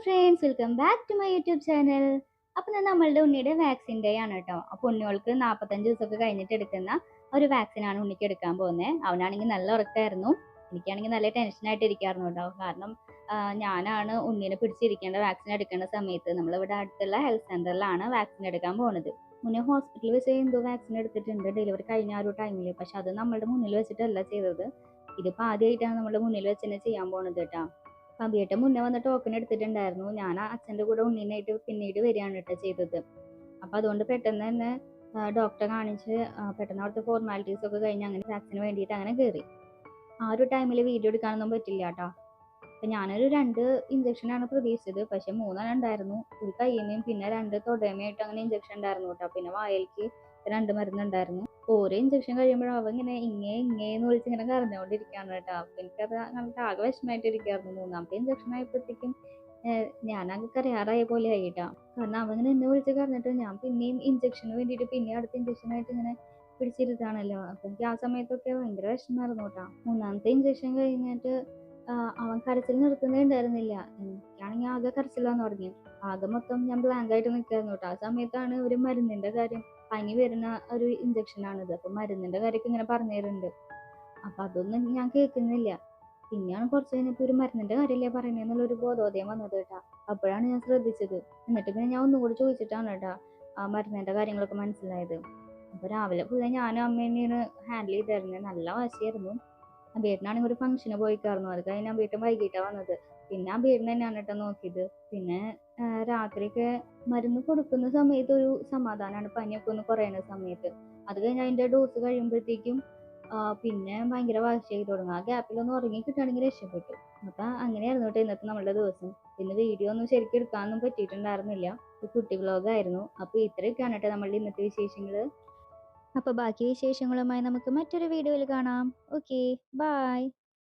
Friends, welcome back to my YouTube channel. അപ്പം നമ്മളുടെ ഉണ്ണിയുടെ വാക്സിൻ ഡേ ആണ് കേട്ടോ. അപ്പോൾ ഉണ്ണികൾക്ക് 45 ദിവസമൊക്കെ കഴിഞ്ഞിട്ട് എടുക്കുന്ന ഒരു വാക്സിനാണ് ഉണ്ണിക്ക് എടുക്കാൻ പോകുന്നത്. അവനാണെങ്കിൽ നല്ല ഉറക്കമായിരുന്നു, എനിക്കാണെങ്കിൽ നല്ല ടെൻഷനായിട്ട് ഇരിക്കായിരുന്നു കേട്ടോ. കാരണം ഞാനാണ് ഉണ്ണീനെ പിടിച്ചിരിക്കേണ്ട വാക്സിൻ എടുക്കേണ്ട സമയത്ത് നമ്മളിവിടെ അടുത്തുള്ള ഹെൽത്ത് സെൻ്ററിലാണ് വാക്സിൻ എടുക്കാൻ പോകുന്നത്. മുന്നേ ഹോസ്പിറ്റലിൽ വെച്ച് എന്തോ വാക്സിൻ എടുത്തിട്ടുണ്ട് ഡെലിവറി കഴിഞ്ഞ ആ ഒരു ടൈമിൽ. പക്ഷെ അത് നമ്മളുടെ മുന്നിൽ വെച്ചിട്ടല്ല ചെയ്തത്. ഇതിപ്പോൾ ആദ്യമായിട്ടാണ് നമ്മുടെ മുന്നിൽ വെച്ച് തന്നെ ചെയ്യാൻ പോകുന്നത് കേട്ടോ. അഭിയേട്ടൻ മുന്നേ വന്ന് ടോക്കൺ എടുത്തിട്ടുണ്ടായിരുന്നു. ഞാൻ അച്ഛൻ്റെ കൂടെ ഉണ്ണീനായിട്ട് പിന്നീട് വരികയാണ് കേട്ടോ ചെയ്തത്. അപ്പം അതുകൊണ്ട് പെട്ടെന്ന് തന്നെ ഡോക്ടറെ കാണിച്ച് പെട്ടെന്ന് അവിടുത്തെ ഫോർമാലിറ്റീസ് ഒക്കെ കഴിഞ്ഞ് അങ്ങനെ വാക്സിന് വേണ്ടിയിട്ട് അങ്ങനെ കയറി. ആ ഒരു ടൈമിൽ വീഡിയോ എടുക്കാനൊന്നും പറ്റില്ല കേട്ടോ. അപ്പം ഞാനൊരു 2 ഇഞ്ചക്ഷനാണ് പ്രതീക്ഷിച്ചത്. പക്ഷെ 3 ഉണ്ടായിരുന്നു. ഒരു കയ്യുമേയും പിന്നെ 2 തൊടയമേയായിട്ട് അങ്ങനെ ഇഞ്ചക്ഷൻ ഉണ്ടായിരുന്നു കേട്ടോ. പിന്നെ വായലിക്ക് 2 മരുന്നുണ്ടായിരുന്നു. ഓരോ ഇഞ്ചക്ഷൻ കഴിയുമ്പോഴും അവ ഇങ്ങനെ ഇങ്ങേന്ന് വിളിച്ച് ഇങ്ങനെ കരഞ്ഞുകൊണ്ടിരിക്കുകയാണ് കേട്ടോ. അപ്പം എനിക്കത് അങ്ങനത്തെ ആകെ വിഷമമായിട്ട് ഇരിക്കുകയായിരുന്നു. 3ാമത്തെ ഇഞ്ചക്ഷൻ ആയപ്പോഴത്തേക്കും ഞാനങ്ങ് കരയാറായ പോലെ ആയിട്ടാ. കാരണം അവങ്ങനെ എന്നെ വിളിച്ച് കരഞ്ഞിട്ട് ഞാൻ പിന്നെയും ഇഞ്ചക്ഷന് വേണ്ടിയിട്ട് പിന്നെ അടുത്ത ഇഞ്ചക്ഷനായിട്ട് ഇങ്ങനെ പിടിച്ചിരുത്താണല്ലോ. അപ്പം എനിക്ക് ആ സമയത്തൊക്കെ ഭയങ്കര വിഷമമായിരുന്നു കേട്ടോ. 3ാമത്തെ ഇഞ്ചക്ഷൻ കഴിഞ്ഞിട്ട് അവൻ കരച്ചിൽ നിർത്തുന്നേ ഉണ്ടായിരുന്നില്ല. എനിക്കാണെങ്കിൽ ആകെ കരച്ചിലാന്ന് തുടങ്ങി. ആകെ മൊത്തം ഞാൻ ബ്ലാങ്ക് ആയിട്ട് നിൽക്കായിരുന്നു കേട്ടോ. ആ സമയത്താണ് ഒരു മരുന്നിന്റെ കാര്യം, പനി വരുന്ന ഒരു ഇഞ്ചക്ഷനാണിത്. അപ്പം മരുന്നിന്റെ കാര്യമൊക്കെ ഇങ്ങനെ പറഞ്ഞു തരുന്നുണ്ട്. അപ്പം അതൊന്നും ഞാൻ കേൾക്കുന്നില്ല. പിന്നെയാണ് കുറച്ച് കഴിഞ്ഞപ്പോൾ ഒരു മരുന്നിന്റെ കാര്യമല്ലേ പറയണെന്നുള്ളൊരു ബോധോദയം വന്നത് കേട്ടോ. അപ്പോഴാണ് ഞാൻ ശ്രദ്ധിച്ചത്. എന്നിട്ട് പിന്നെ ഞാൻ ഒന്നുകൂടി ചോദിച്ചിട്ടാണ് കേട്ടോ ആ മരുന്നിന്റെ കാര്യങ്ങളൊക്കെ മനസ്സിലായത്. അപ്പോൾ രാവിലെ ഫുള്ള് ഞാനും അമ്മയും തന്നെയാണ് ഹാൻഡിൽ ചെയ്തായിരുന്നത്. നല്ല വാശിയായിരുന്നു. അബിയേട്ടനാണെങ്കിൽ ഒരു ഫംഗ്ഷന് പോയിക്കായിരുന്നു. അത് കഴിഞ്ഞ് അബിയേട്ടൻ വൈകിട്ടാണ് വന്നത്. പിന്നെ അബിയേട്ടൻ തന്നെയാണ് കേട്ടോ നോക്കിയത്. പിന്നെ രാത്രിയൊക്കെ മരുന്ന് കൊടുക്കുന്ന സമയത്ത് ഒരു സമാധാനമാണ്, പനിയൊക്കെ ഒന്ന് കുറയുന്ന സമയത്ത്. അത് കഴിഞ്ഞ് അതിന്റെ ഡോസ് കഴിയുമ്പോഴത്തേക്കും പിന്നെ ഭയങ്കര വാശിയായി തുടങ്ങും. ആ ഗ്യാപ്പിലൊന്ന് ഉറങ്ങി കിട്ടുകയാണെങ്കിൽ രക്ഷപ്പെട്ടു. അപ്പം അങ്ങനെയായിരുന്നു കേട്ടോ ഇന്നത്തെ നമ്മളുടെ ദിവസം. പിന്നെ വീഡിയോ ഒന്നും ശരിക്കും എടുക്കാനൊന്നും പറ്റിയിട്ടുണ്ടായിരുന്നില്ല. ഒരു കുട്ടി വ്ലോഗായിരുന്നു. അപ്പോൾ ഇത്രയൊക്കെയാണ് കേട്ടോ നമ്മളുടെ ഇന്നത്തെ വിശേഷങ്ങൾ. അപ്പോൾ ബാക്കി വിശേഷങ്ങളുമായി നമുക്ക് മറ്റൊരു വീഡിയോയിൽ കാണാം. Okay, by.